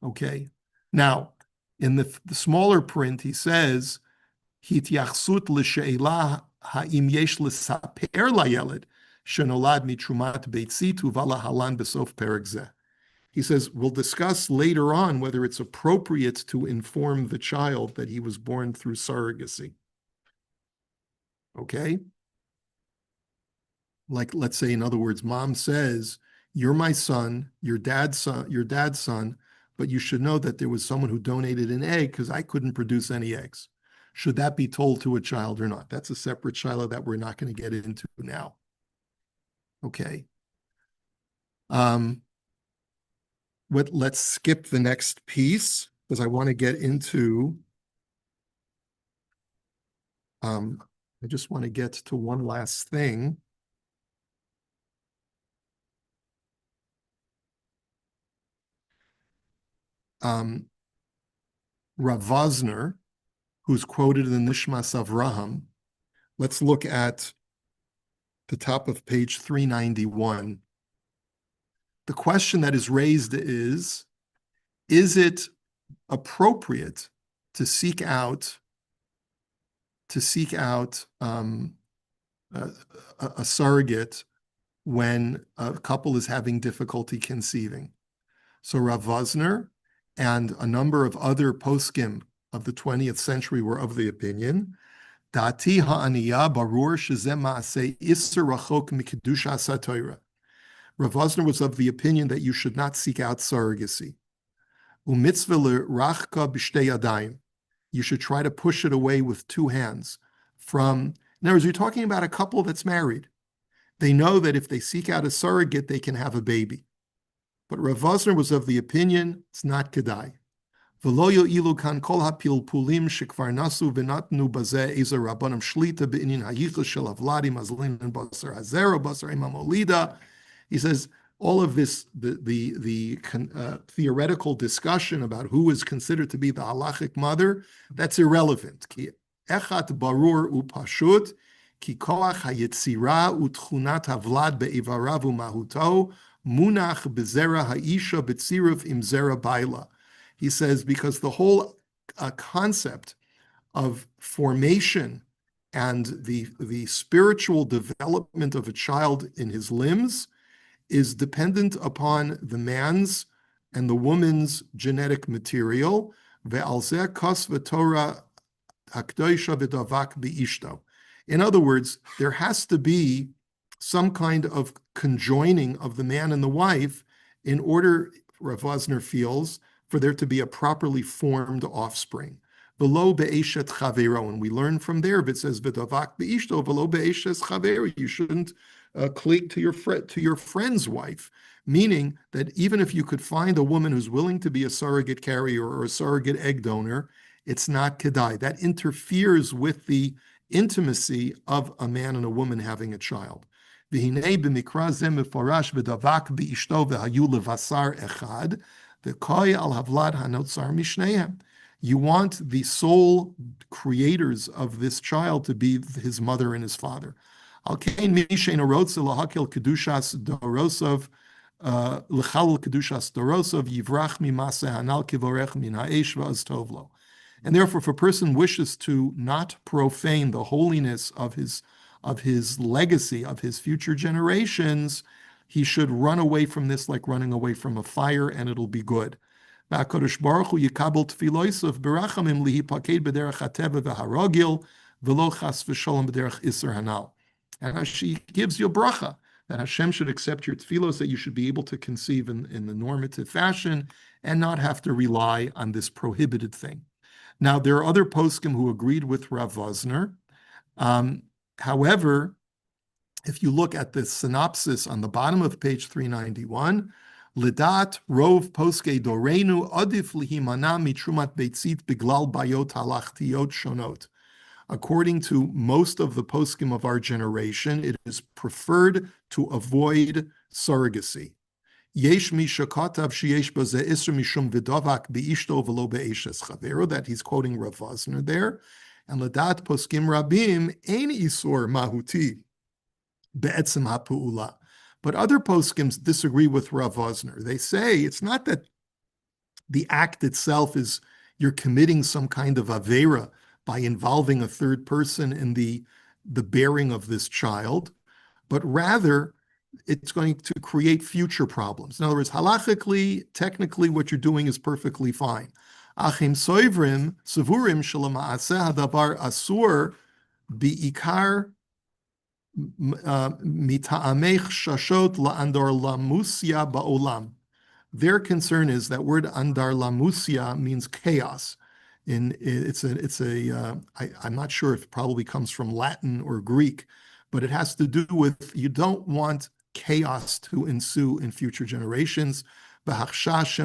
Speaker 1: Okay. Now, in the smaller print, he says, "Hityachsut l'she'elah ha'im yesh l'saper la'yeled shenolad mitrumat beitzit uvala halan besof perek zeh." He says, we'll discuss later on whether it's appropriate to inform the child that he was born through surrogacy. Okay? Like, let's say, in other words, mom says, you're my son, your dad's son, but you should know that there was someone who donated an egg because I couldn't produce any eggs. Should that be told to a child or not? That's a separate shiloh that we're not going to get into now. Okay. Let's skip the next piece because I want to get into, I just want to get to one last thing. Rav Vosner, who's quoted in the Nishmas Avraham, let's look at the top of page 391. The question that is raised is it appropriate to seek out a surrogate when a couple is having difficulty conceiving. So Rav Vosner and a number of other poskim of the 20th century were of the opinion, Dati ha'aniya barur shezeh ma'aseh isser rachok mikedushas haTorah. Rav Vosner was of the opinion that you should not seek out surrogacy. Umitzvah l'rachka b'shtei yadayim. You should try to push it away with two hands. In other words, you're talking about a couple that's married. They know that if they seek out a surrogate, they can have a baby. But Rav Vosner was of the opinion it's not kedai. V'lo yo'ilu kan kol ha'pilpulim shekvar nasu v'natnu bazeh ezer rabbanim shlita b'inyan hayichus shel avladim azlin basar hazero basar imamolida. He says all of this, the theoretical discussion about who is considered to be the halachic mother, that's irrelevant. Ki echat barur upashut ki koach hayetzira utchunat havlad be'ivarav u'mahuto munach bezera ha'isha b'tziruf im zera baila. He says because the whole concept of formation and the spiritual development of a child in his limbs is dependent upon the man's and the woman's genetic material. In other words, there has to be some kind of conjoining of the man and the wife in order, Rav Vosner feels, for there to be a properly formed offspring. V'lo be'eshet chavero, and we learn from there, if it says v'davak be'ishto, v'lo be'eshet chavero, you shouldn't cling to your friend's wife, meaning that even if you could find a woman who's willing to be a surrogate carrier or a surrogate egg donor, it's not kedai. That interferes with the intimacy of a man and a woman having a child. You want the sole creators of this child to be his mother and his father. Al kain mi she'eino rotze lahakil kedushas dorosov l'chalal kedushas dorosov yivrach mimase hanal kivorech min ha'esh v'az tov lo. And therefore, if a person wishes to not profane the holiness of his legacy, of his future generations, he should run away from this like running away from a fire, and it'll be good. V'HaKadosh Baruch Hu yikabel tfilosav berachamim lihipaked b'derech hateva v'harogil v'lo chas v'sholom b'derech iser hanal. And she gives you a bracha that Hashem should accept your tefillos, that you should be able to conceive in the normative fashion and not have to rely on this prohibited thing. Now, there are other poskim who agreed with Rav Vosner. However, if you look at the synopsis on the bottom of page 391, Lidat rov poske dorenu adif lihimana mitrumat beitzit biglal bayot halachtiyot shonot. According to most of the poskim of our generation, it is preferred to avoid surrogacy. Yesh mi shakatav sheyesh baze isr mishum v'davak beishto v'lo be'eshes chavero, that he's quoting Rav Vosner there. And ladat poskim rabim ein isur mahuti be'etzem ha'pu'ula. But other poskim disagree with Rav Vosner. They say it's not that the act itself is you're committing some kind of avera by involving a third person in the bearing of this child, but rather it's going to create future problems. In other words, halachically, technically, what you're doing is perfectly fine. Achim soivrim savurim shalamaaseh hadavar asur biikar mita'amech shashot la'andar lamusia ba'olam. Their concern is that word andar lamusia means chaos. I'm not sure if it probably comes from Latin or Greek, but it has to do with you don't want chaos to ensue in future generations. Since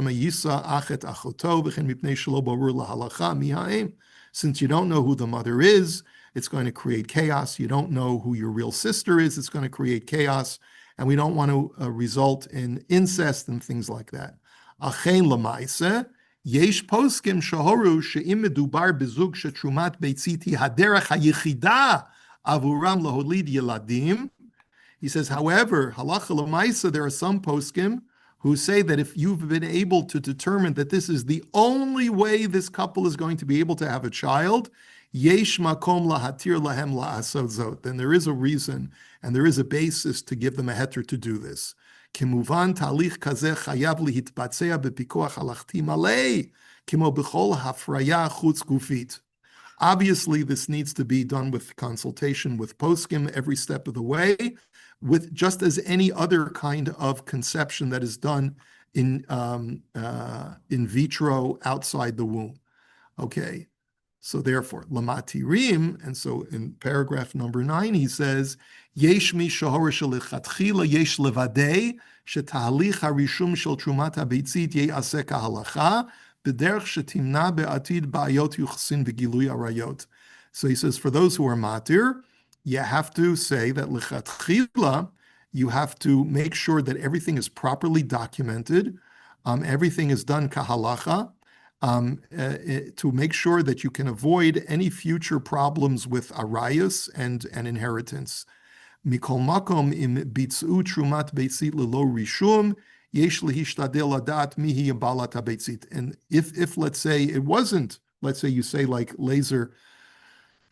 Speaker 1: you don't know who the mother is, it's going to create chaos. You don't know who your real sister is, it's going to create chaos. And we don't want to result in incest and things like that. Yesh poskim shahoru she'im medubar bezug shetrumat beitziti haderech hayichida avuram laholid yeladim. He says, however, halacha l'maisa, there are some poskim who say that if you've been able to determine that this is the only way this couple is going to be able to have a child, yesh makom lahatir lahem la'asot zot, then there is a reason and there is a basis to give them a heter to do this. Kimuvan talich kazeh chayav lihitbatzea bepikoach halachti malei, kimo b'chol hafraya chutz gufit. Obviously, this needs to be done with consultation with poskim every step of the way, with just as any other kind of conception that is done in vitro outside the womb. Okay, so therefore, lamatirim, and so in paragraph number 9, he says, yesh mi shahor shelichatchila yesh levadei shetahlich harishum shel trumat habitzit ye'aseh kahalacha b'derech shetimna be'atid ba'ayot yuchsin v'gilui arayot. So he says, for those who are matir, you have to say that lichatchila, you have to make sure that everything is properly documented, everything is done kahalacha, to make sure that you can avoid any future problems with arayos and inheritance. Mikol makom im bitzu trumat beitzit lelo rishum yesh lehishtadel adat mihi balat habeitzit. And if let's say it wasn't, let's say you say like laser,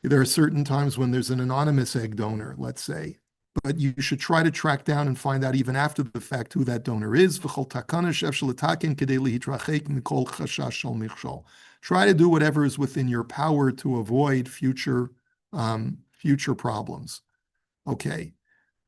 Speaker 1: there are certain times when there's an anonymous egg donor, let's say, but you should try to track down and find out even after the fact who that donor is. Try to do whatever is within your power to avoid future problems. Okay.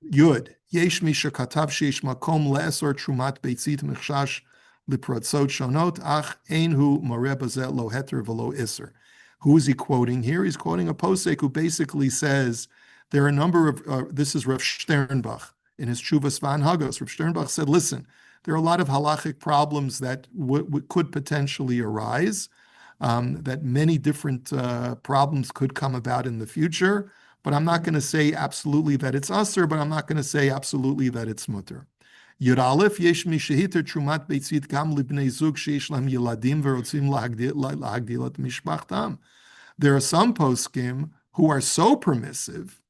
Speaker 1: Yud. Yesh mi shekatav sheish makom le'esor trumat beitzit mechshash liprotzot shonot ach ein hu mareh bazeh lo heter v'lo iser. Who is he quoting here? He's quoting a posek who basically says there are a number of, this is Rav Sternbach in his Tshuvas V'Anhagos. Rav Sternbach said, listen, there are a lot of halachic problems that could potentially arise, that many different problems could come about in the future, but I'm not going to say absolutely that it's usher, but I'm not going to say absolutely that it's mutter. Yud Aleph, yesh mi shehiter trumat beitzit gam libnei zug sheish lam yeladim verotzim lahagdilat mishpachtam. There are some poskim who are so permissive.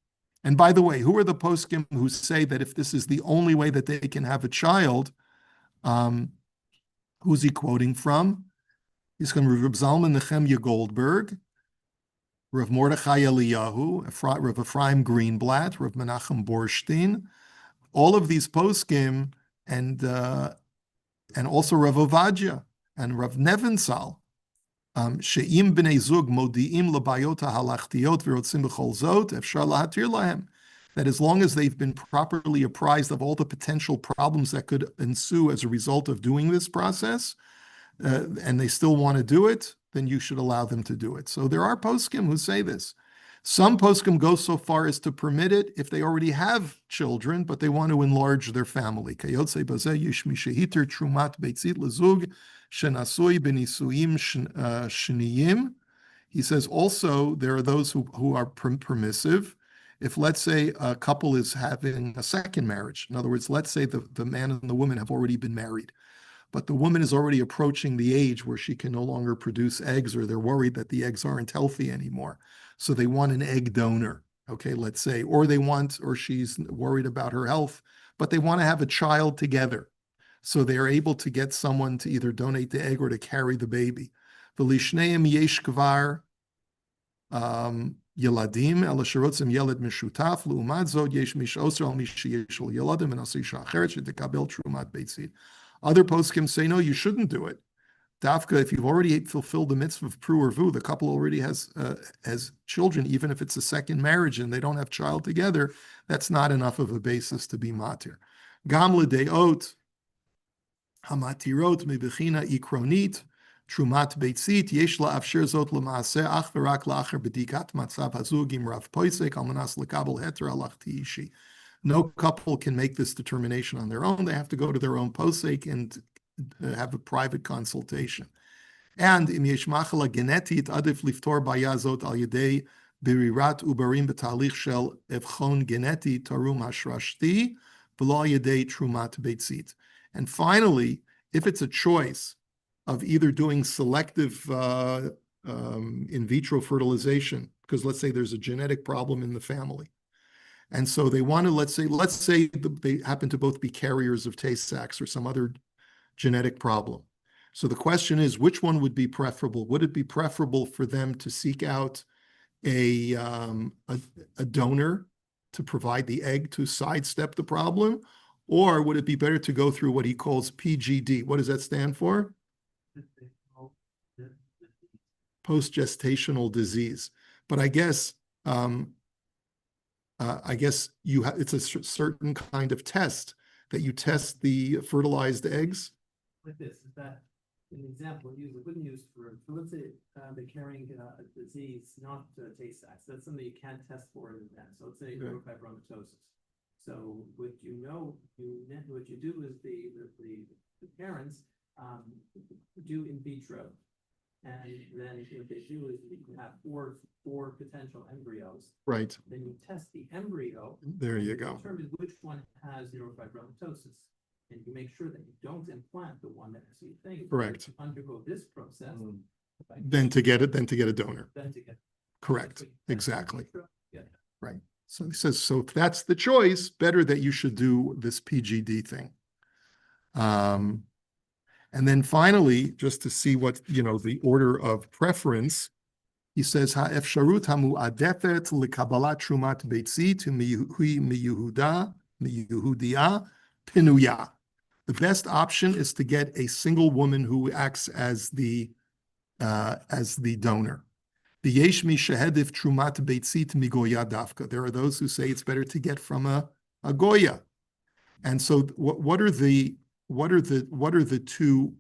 Speaker 1: And by the way, who are the poskim who say that if this is the only way that they can have a child, who's he quoting from? He's going to Rav Zalman Nechemya Goldberg, Rav Mordechai Eliyahu, Rav Ephraim Greenblatt, Rav Menachem Borstein, all of these poskim, and also Rav Ovadia and Rav Nevinsal. She'im b'nei zug modi'im lebayot ha'halachtiot v'rotzim b'chol zot efshar lahatir lahem. That as long as they've been properly apprised of all the potential problems that could ensue as a result of doing this process, and they still want to do it, then you should allow them to do it. So there are poskim who say this. Some poskim go so far as to permit it if they already have children, but they want to enlarge their family. Kayotze bazeh yishmi shehiter trumat beitzit lezug shenasui benisuim shniyim. He says also there are those who are permissive. If, let's say, a couple is having a second marriage, in other words, let's say the man and the woman have already been married, but the woman is already approaching the age where she can no longer produce eggs, or they're worried that the eggs aren't healthy anymore. So they want an egg donor, okay, let's say, or she's worried about her health, but they want to have a child together. So they're able to get someone to either donate the egg or to carry the baby. V'lishneim yesh kvar yeladim el sherotzim yelad mishutaf l'umad zod yesh mish osir al mish yesh al yeladim and asir shacheret shetekabel trumat beitzit. Other poskim say, no, you shouldn't do it. Dafka, if you've already fulfilled the mitzvah of pru or vu, the couple already has children, even if it's a second marriage and they don't have child together, that's not enough of a basis to be matir. Gam l'deot hamatirot mebechina ikronit trumat beitzit yesh la'afshir zot l'maaseh ach v'rak la'acher b'dikat matzav hazug im rav poisek al manas l'kabel heter alachti ishi. No couple can make this determination on their own. They have to go to their own posek and have a private consultation. And im yesh machala genetit adif liftor bayazot al yedei birirat ubarim b'talich shel evchon geneti tarum hashrashti v'lo al yedei trumat beitzit. And finally, if it's a choice of either doing selective in vitro fertilization, because let's say there's a genetic problem in the family, and so they want to, let's say they happen to both be carriers of Tay-Sachs or some other genetic problem. So the question is, which one would be preferable? Would it be preferable for them to seek out a donor to provide the egg to sidestep the problem? Or would it be better to go through what he calls PGD? What does that stand for? Post-gestational disease. But I guess it's a certain kind of test that you test the fertilized eggs.
Speaker 2: Like this, is that an example we wouldn't use so let's say they're carrying a disease, not Tay-Sachs. That's something you can't test for in advance. So let's say neurofibromatosis. So what you do is the parents do in vitro. And then what they do is you have four potential embryos.
Speaker 1: Right.
Speaker 2: Then you test the embryo.
Speaker 1: There you go.
Speaker 2: Determine which one has neurofibromatosis. And you make sure that you don't implant the one that you think.
Speaker 1: Correct.
Speaker 2: You undergo this process.
Speaker 1: Then to get a donor.
Speaker 2: Then to get.
Speaker 1: Correct. Exactly.
Speaker 2: Yeah.
Speaker 1: Right. So he says, so if that's the choice, better that you should do this PGD thing. And then finally, just to see what, the order of preference, he says, ha'efsharut hamu'adefet lekabalat trumat beitzit miyuhudiya pinuya. The best option is to get a single woman who acts as the donor. V'yesh mi shehedif trumat beitzit migoya dafka. There are those who say it's better to get from a goya. And so, what are the two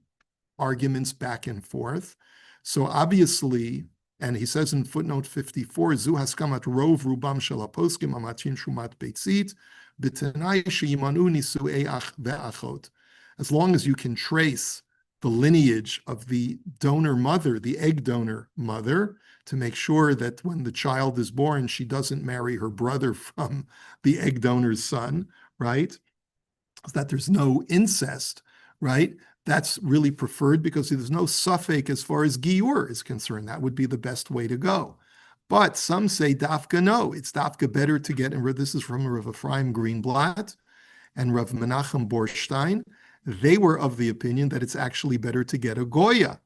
Speaker 1: arguments back and forth? So obviously, and he says in footnote 54, zu haskamat rov rubam shel haposkim amatin trumat beitzit b'tanai sheyimanu nisuei ach ve'achot. As long as you can trace the lineage of the donor mother, the egg donor mother, to make sure that when the child is born, she doesn't marry her brother from the egg donor's son, right? That there's no incest, right? That's really preferred because there's no suffix as far as Shiur is concerned. That would be the best way to go. But some say dafka no, it's dafka better to get, and this is from Rav Ephraim Greenblatt and Rav Menachem Borstein. They were of the opinion that it's actually better to get a goya.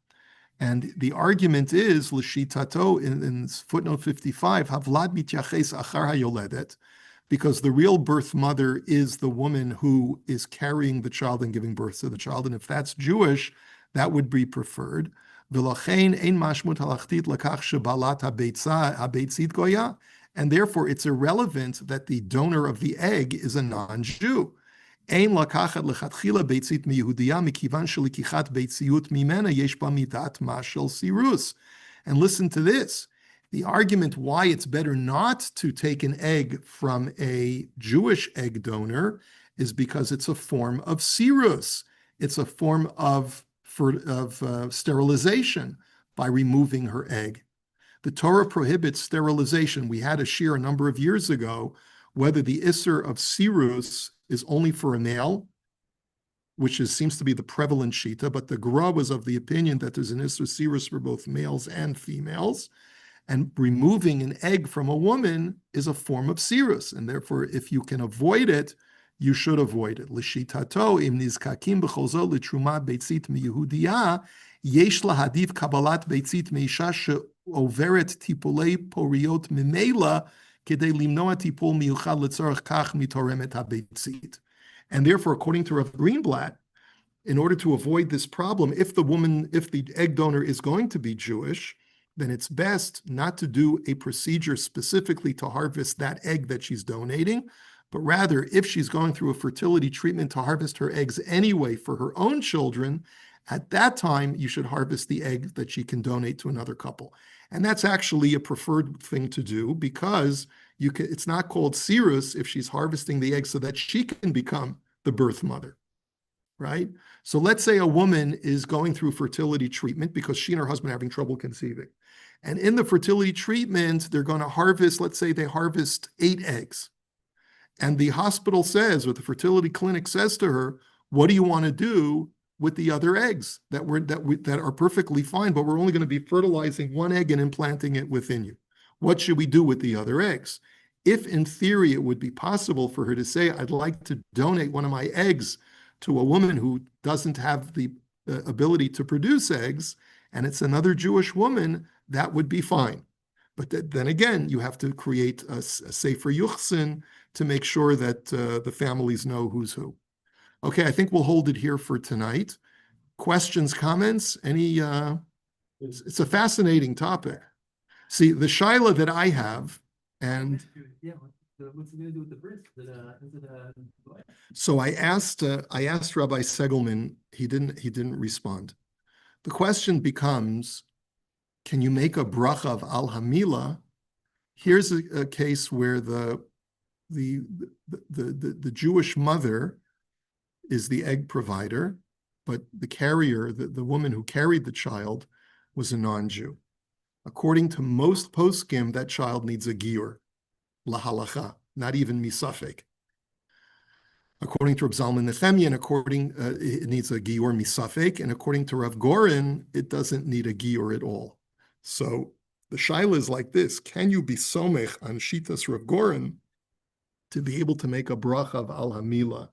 Speaker 1: And the argument is, l'shitato, in footnote 55, havlad mityaches achar hayoledet, because the real birth mother is the woman who is carrying the child and giving birth to the child. And if that's Jewish, that would be preferred. V'lachein ein mashmut halachtit lakach shebalat habeitzit goya. And therefore, it's irrelevant that the donor of the egg is a non-Jew. Ein lakachat lechatchila beitzit miyehudiya mikivan shelikichat beitziyut mimena yesh ba midat mashel sirus. And listen to this. The argument why it's better not to take an egg from a Jewish egg donor is because it's a form of sirus. It's a form of sterilization by removing her egg. The Torah prohibits sterilization. We had a shiur a number of years ago whether the isser of sirus is only for a male, which seems to be the prevalent shita, but the Gra was of the opinion that there's an isser sirus for both males and females. And removing an egg from a woman is a form of sirus, and therefore, if you can avoid it, you should avoid it. L'shitato im nizkakim b'chozo l'truma beitzit miyehudiya yesh lahadiv kabalat beitzit meisha sheoveret tipulei poriot mimela kedei limnoa tipul miyuchad letzorach kach mitoremet habeitzit. And therefore, according to Rav Greenblatt, in order to avoid this problem, if the egg donor is going to be Jewish, then it's best not to do a procedure specifically to harvest that egg that she's donating, but rather, if she's going through a fertility treatment to harvest her eggs anyway for her own children, at that time, you should harvest the egg that she can donate to another couple. And that's actually a preferred thing to do because it's not called sirus if she's harvesting the egg so that she can become the birth mother, right? So let's say a woman is going through fertility treatment because she and her husband are having trouble conceiving. And in the fertility treatment, they're going to harvest, let's say they harvest 8 eggs. And the hospital says, or the fertility clinic says to her, what do you want to do with the other eggs that are perfectly fine, but we're only going to be fertilizing 1 egg and implanting it within you? What should we do with the other eggs? If in theory it would be possible for her to say, I'd like to donate one of my eggs to a woman who doesn't have the ability to produce eggs, and it's another Jewish woman, that would be fine. But then again, you have to create a safer yuchsin to make sure that the families know who's who. Okay, I think we'll hold it here for tonight. Questions, comments? Any? It's a fascinating topic. See, the shaila that I have, and
Speaker 2: Yeah, what's it gonna do with the bris?
Speaker 1: so I asked Rabbi Segelman. He didn't respond. The question becomes, can you make a bracha of al hamila? Here's a case where the Jewish mother is the egg provider, but the carrier, the woman who carried the child, was a non-Jew. According to most poskim, that child needs a giur, lahalacha, not even misafek. According to Rav Zalman Nechemia, it needs a giur misafek, and according to Rav Gorin, it doesn't need a giur at all. So the shaila is like this: can you be somech on shitas Rav Gorin to be able to make a bracha of al hamila,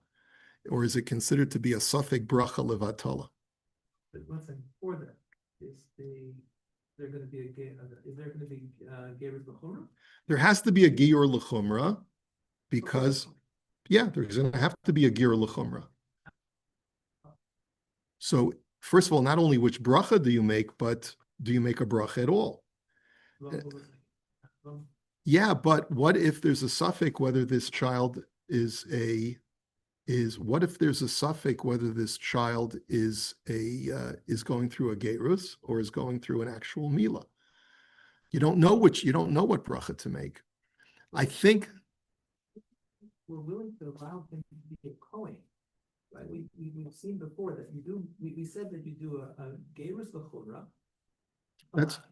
Speaker 1: or is it considered to be a safek bracha levatala?
Speaker 2: But one second, before that, is there gonna be is there gonna be Gerus L'chumra?
Speaker 1: There has to be a giur l'chumra because, yeah, there's going to have to be a giur l'chumra. So first of all, not only which bracha do you make, but do you make a bracha at all? Yeah, but what if there's a suffix whether this child is what if there's a suffix whether this child is going through a gerus or is going through an actual mila? You don't know what bracha to make. I think
Speaker 2: we're willing to allow him to be a Kohen, right? We've seen before that you do, we said that you do a Gerus L'chumra.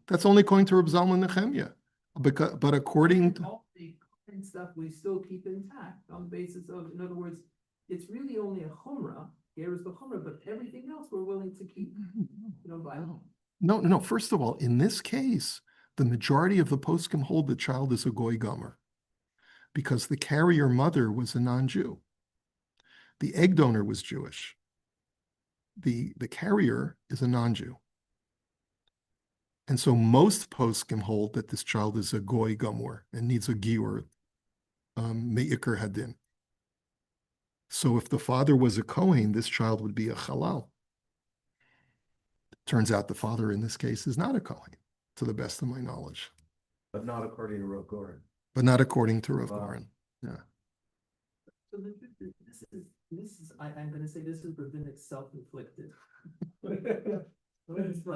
Speaker 1: that's only according to Reb Zalman Nechemia, but according to
Speaker 2: all the Kohen stuff, we still keep intact on the basis of, in other words, it's really only a Chumra, Gerus L'chumra, but everything else we're willing to keep, viable.
Speaker 1: No. First of all, in this case, the majority of the poskim hold the child is a goy gomer, because the carrier mother was a non-Jew. The egg donor was Jewish. The carrier is a non-Jew. And so most poskim hold that this child is a goy gomer and needs a giur, me'ikr hadin. So if the father was a Kohen, this child would be a halal. Turns out the father in this case is not a Kohen, to the best of my knowledge.
Speaker 4: But not according to Rav Gorin.
Speaker 1: But not according to Rav Gorin. Yeah.
Speaker 2: So this is, I'm gonna say this is rabbinic self-inflicted. Let me explain.